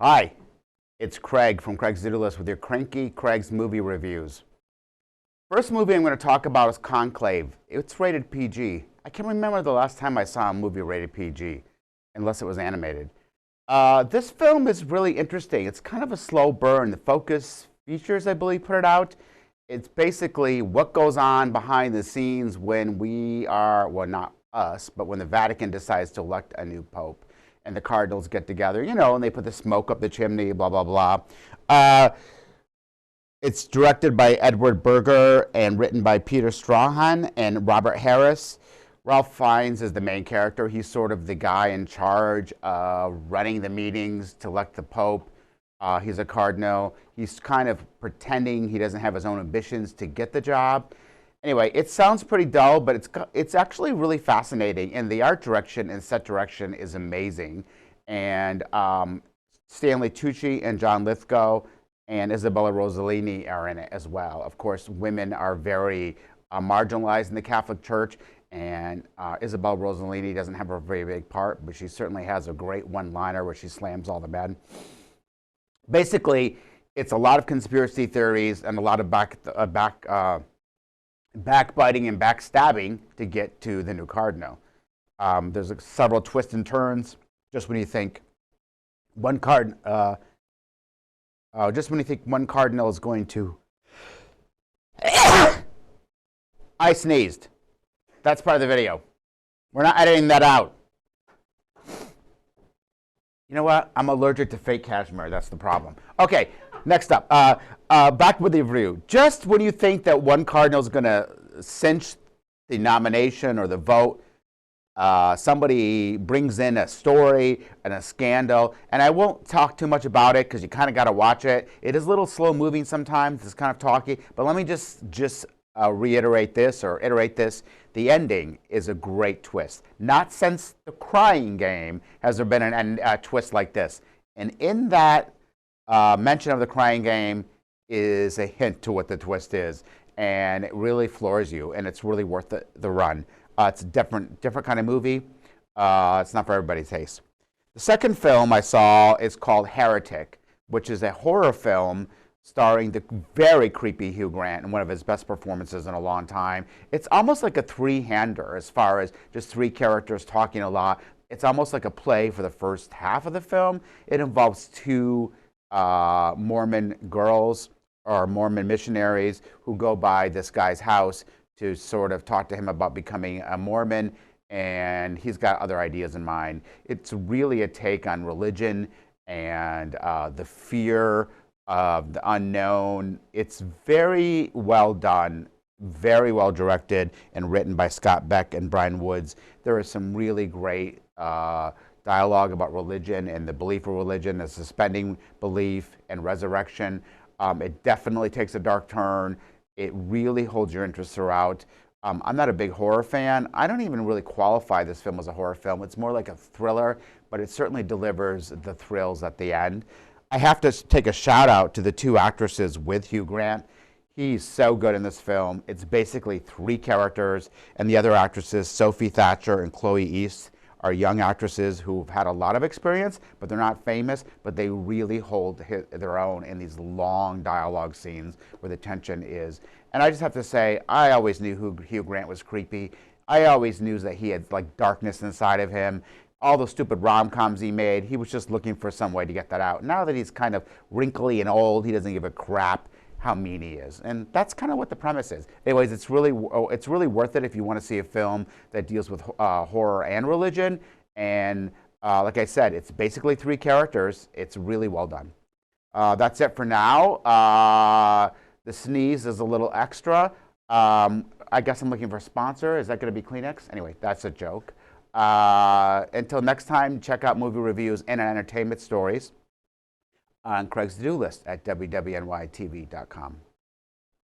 Hi, it's Craig from Craig's To-Do List with your Cranky Craig's movie reviews. First movie I'm going to talk about is Conclave. It's rated PG. I can't remember the last time I saw a movie rated PG, unless it was animated. This film is really interesting. It's kind of a slow burn. The Focus Features, I believe, put it out. It's basically what goes on behind the scenes when well, not us, but when the Vatican decides to elect a new pope. And the cardinals get together, and they put the smoke up the chimney, blah, blah, blah. It's directed by Edward Berger and written by Peter Strahan and Robert Harris. Ralph Fiennes is the main character. He's sort of the guy in charge of running the meetings to elect the Pope. He's a cardinal. He's kind of pretending he doesn't have his own ambitions to get the job. Anyway, it sounds pretty dull, but it's actually really fascinating, and the art direction and set direction is amazing. And Stanley Tucci and John Lithgow and Isabella Rossellini are in it as well. Of course, women are very marginalized in the Catholic Church, and Isabella Rossellini doesn't have a very big part, but she certainly has a great one-liner where she slams all the men. Basically, it's a lot of conspiracy theories and a lot of backbiting and backstabbing to get to the new cardinal. There's several twists and turns. Just when you think one cardinal is going to, I sneezed. That's part of the video. We're not editing that out. You know what? I'm allergic to fake cashmere. That's the problem. Okay, next up. Back with the review. Just when you think that one cardinal is going to cinch the nomination or the vote, somebody brings in a story and a scandal. And I won't talk too much about it because you kind of got to watch it. It is a little slow moving sometimes. It's kind of talky. But let me just reiterate this or iterate this. The ending is a great twist. Not since The Crying Game has there been a twist like this. And in that mention of The Crying Game is a hint to what the twist is. And it really floors you. And it's really worth the run. It's a different kind of movie. It's not for everybody's taste. The second film I saw is called Heretic, which is a horror film starring the very creepy Hugh Grant in one of his best performances in a long time. It's almost like a three-hander as far as just three characters talking a lot. It's almost like a play for the first half of the film. It involves two Mormon girls or Mormon missionaries who go by this guy's house to sort of talk to him about becoming a Mormon, and he's got other ideas in mind. It's really a take on religion and the fear of the unknown. It's very well done, very well directed, and written by Scott Beck and Brian Woods. There is some really great dialogue about religion and the belief of religion, the suspending belief and resurrection. It definitely takes a dark turn. It really holds your interest throughout. I'm not a big horror fan. I don't even really qualify this film as a horror film. It's more like a thriller, but it certainly delivers the thrills at the end. I have to take a shout out to the two actresses with Hugh Grant. He's so good in this film. It's basically three characters, and the other actresses, Sophie Thatcher and Chloe East, are young actresses who've had a lot of experience, but they're not famous, but they really hold their own in these long dialogue scenes where the tension is. And I just have to say, I always knew Hugh Grant was creepy. I always knew that he had like darkness inside of him. All those stupid rom-coms he made, he was just looking for some way to get that out. Now that he's kind of wrinkly and old, he doesn't give a crap how mean he is. And that's kind of what the premise is. Anyways, it's really worth it if you want to see a film that deals with horror and religion. And like I said, it's basically three characters. It's really well done. That's it for now. The sneeze is a little extra. I guess I'm looking for a sponsor. Is that going to be Kleenex? Anyway, that's a joke. Until next time, check out movie reviews and entertainment stories on Craig's To-Do List at WWNYTV.com.